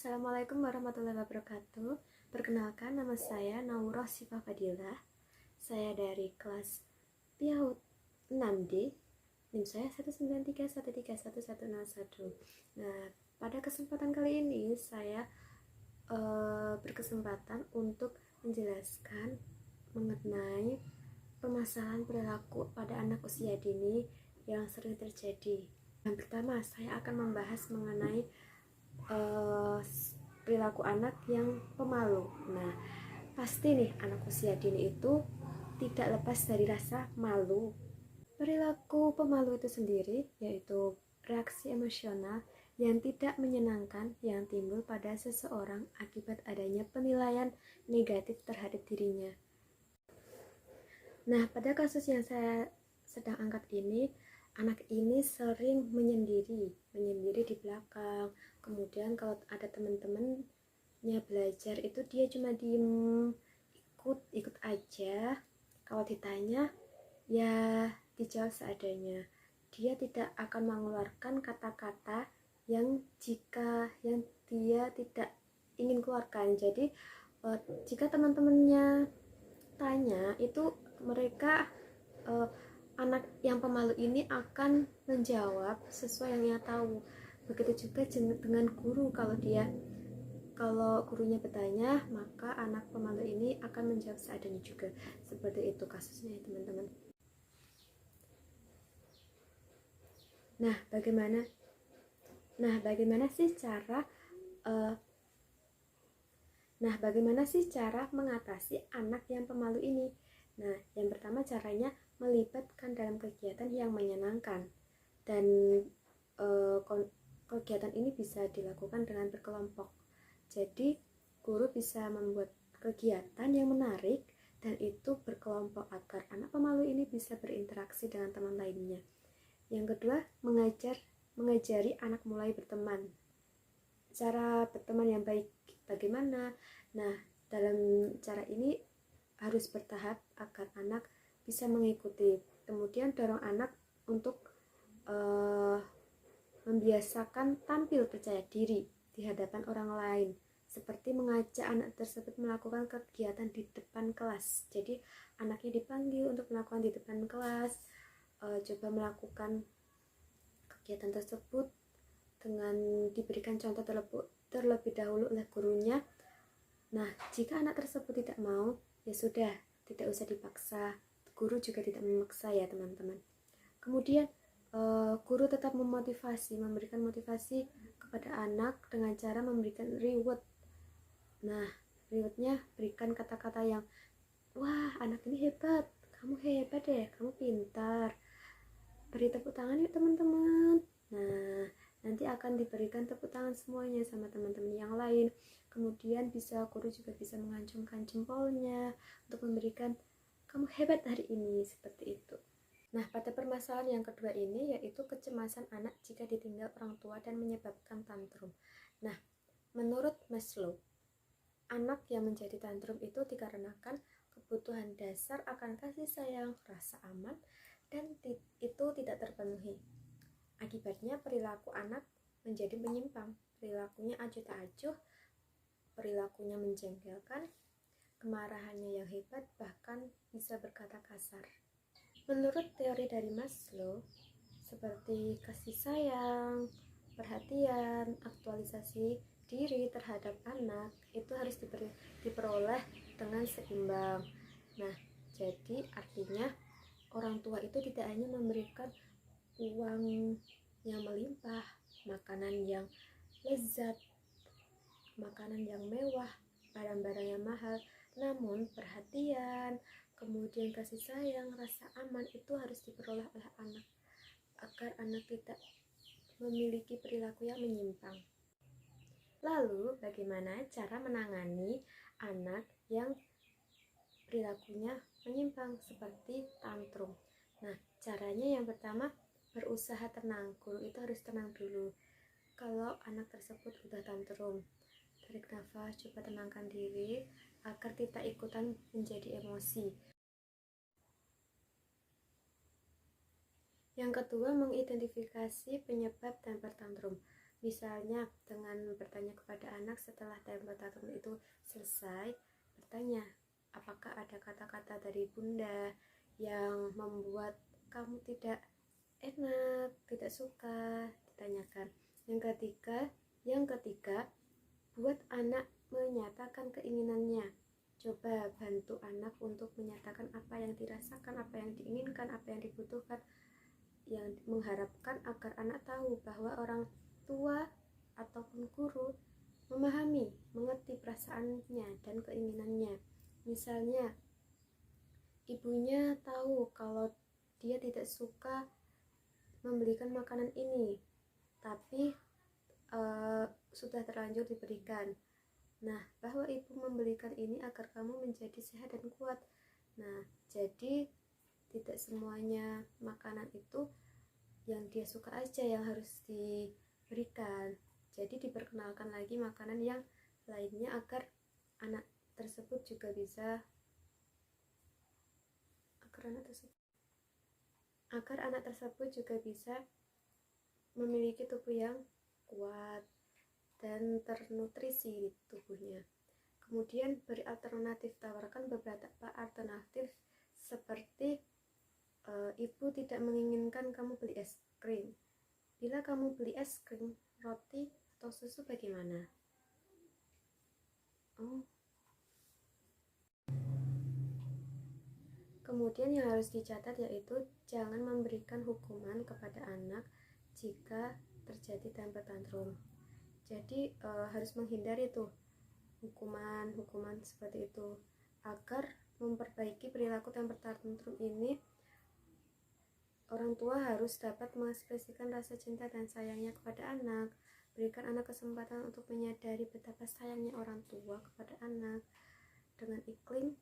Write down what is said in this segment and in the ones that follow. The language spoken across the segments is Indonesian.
Assalamualaikum warahmatullahi wabarakatuh. Perkenalkan, nama saya Naurah Syifa Fadilah. Saya dari kelas PIAUD 6D. NIM saya 193131101. Nah, pada kesempatan kali ini saya berkesempatan untuk menjelaskan mengenai permasalahan perilaku pada anak usia dini yang sering terjadi. Yang pertama, saya akan membahas mengenai perilaku anak yang pemalu. Nah, pasti nih anak usia dini itu tidak lepas dari rasa malu. Perilaku pemalu itu sendiri yaitu reaksi emosional yang tidak menyenangkan yang timbul pada seseorang akibat adanya penilaian negatif terhadap dirinya. Nah, pada kasus yang saya sedang angkat ini, anak ini sering menyendiri di belakang. Kemudian kalau ada teman-temannya belajar itu dia cuma diem, ikut aja. Kalau ditanya ya dijawab seadanya. Dia tidak akan mengeluarkan kata-kata yang dia tidak ingin keluarkan. Jadi jika teman-temannya tanya itu mereka anak yang pemalu ini akan menjawab sesuai yang ia tahu. Begitu juga dengan guru, kalau gurunya bertanya, maka anak pemalu ini akan menjawab seadanya juga. Seperti itu kasusnya ya teman-teman. Nah, bagaimana sih cara mengatasi anak yang pemalu ini? Nah, yang pertama caranya melibatkan dalam kegiatan yang menyenangkan, dan kegiatan ini bisa dilakukan dengan berkelompok. Jadi guru bisa membuat kegiatan yang menarik dan itu berkelompok agar anak pemalu ini bisa berinteraksi dengan teman lainnya. Yang kedua, mengajari anak mulai berteman. Cara berteman yang baik bagaimana? Nah, dalam cara ini harus bertahap agar anak bisa mengikuti. Kemudian dorong anak untuk membiasakan tampil percaya diri di hadapan orang lain, seperti mengajak anak tersebut melakukan kegiatan di depan kelas. Jadi anaknya dipanggil untuk melakukan di depan kelas, coba melakukan kegiatan tersebut dengan diberikan contoh terlebih dahulu oleh gurunya. Nah, jika anak tersebut tidak mau, ya sudah, tidak usah dipaksa. Guru juga tidak memaksa ya teman-teman. Kemudian guru tetap memberikan motivasi kepada anak dengan cara memberikan reward. Nah, rewardnya berikan kata-kata yang, wah anak ini hebat, kamu hebat deh, kamu pintar. Beri tepuk tangan yuk teman-teman. Nah, nanti akan diberikan tepuk tangan semuanya sama teman-teman yang lain. Kemudian guru juga bisa mengacungkan jempolnya untuk memberikan, kamu hebat hari ini, seperti itu. Nah, pada permasalahan yang kedua ini yaitu kecemasan anak jika ditinggal orang tua dan menyebabkan tantrum. Nah, menurut Maslow, anak yang menjadi tantrum itu dikarenakan kebutuhan dasar akan kasih sayang, rasa aman, dan itu tidak terpenuhi. Akibatnya perilaku anak menjadi menyimpang, perilakunya acuh tak acuh, perilakunya menjengkelkan, kemarahannya yang hebat, bahkan bisa berkata kasar. Menurut teori dari Maslow, seperti kasih sayang, perhatian, aktualisasi diri terhadap anak itu harus diperoleh dengan seimbang. Nah, jadi artinya orang tua itu tidak hanya memberikan uang yang melimpah, makanan yang lezat, makanan yang mewah, barang-barang yang mahal, namun perhatian, kemudian kasih sayang, rasa aman itu harus diperoleh oleh anak agar anak tidak memiliki perilaku yang menyimpang. Lalu, bagaimana cara menangani anak yang perilakunya menyimpang seperti tantrum? Nah, caranya yang pertama, berusaha tenang. Guru itu harus tenang dulu. Kalau anak tersebut sudah tantrum, tarik nafas, coba tenangkan diri agar tidak ikutan menjadi emosi. Yang kedua, mengidentifikasi penyebab dan bertantrum. Misalnya dengan bertanya kepada anak setelah tempo tantrum itu selesai, bertanya, apakah ada kata-kata dari bunda yang membuat kamu tidak enak, tidak suka, ditanyakan. Yang ketiga, buat anak menyatakan keinginannya. Coba bantu anak untuk menyatakan apa yang dirasakan, apa yang diinginkan, apa yang dibutuhkan, yang mengharapkan agar anak tahu bahwa orang tua ataupun guru memahami, mengerti perasaannya dan keinginannya. Misalnya, ibunya tahu kalau dia tidak suka membelikan makanan ini, tapi sudah terlanjur diberikan. Nah, bahwa ibu membelikan ini agar kamu menjadi sehat dan kuat. Nah, jadi tidak semuanya makanan itu yang dia suka aja yang harus diberikan. Jadi diperkenalkan lagi makanan yang lainnya agar anak tersebut juga bisa memiliki tubuh yang kuat dan ternutrisi di tubuhnya. Kemudian beri alternatif, tawarkan beberapa alternatif seperti ibu tidak menginginkan kamu beli es krim. Bila kamu beli es krim, roti atau susu bagaimana? Kemudian yang harus dicatat yaitu jangan memberikan hukuman kepada anak jika terjadi temper tantrum. Jadi harus menghindari tuh hukuman seperti itu. Agar memperbaiki perilaku temper tantrum ini, orang tua harus dapat mengekspresikan rasa cinta dan sayangnya kepada anak. Berikan anak kesempatan untuk menyadari betapa sayangnya orang tua kepada anak dengan iklim.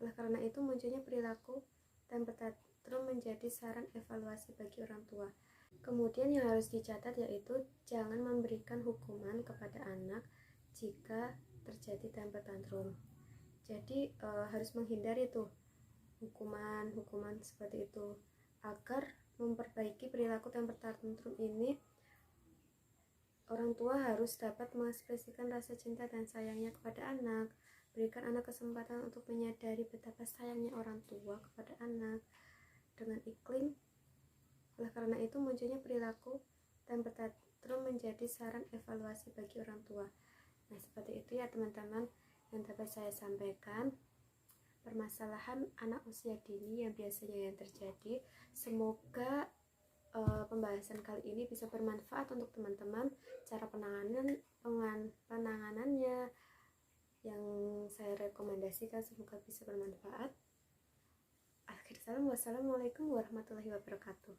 Oleh karena itu, munculnya perilaku temper tantrum menjadi saran evaluasi bagi orang tua. Kemudian yang harus dicatat yaitu jangan memberikan hukuman kepada anak jika terjadi temper tantrum. Jadi harus menghindari tuh hukuman seperti itu. Agar memperbaiki perilaku temper tantrum ini, orang tua harus dapat mengekspresikan rasa cinta dan sayangnya kepada anak. Berikan anak kesempatan untuk menyadari betapa sayangnya orang tua kepada anak dengan iklim. Oleh karena itu, munculnya perilaku temper tantrum menjadi saran evaluasi bagi orang tua. Nah, seperti itu ya teman-teman yang dapat saya sampaikan. Permasalahan anak usia dini yang biasanya yang terjadi. Semoga pembahasan kali ini bisa bermanfaat untuk teman-teman. Cara penanganannya yang saya rekomendasikan semoga bisa bermanfaat. Akhir salam, wassalamualaikum warahmatullahi wabarakatuh.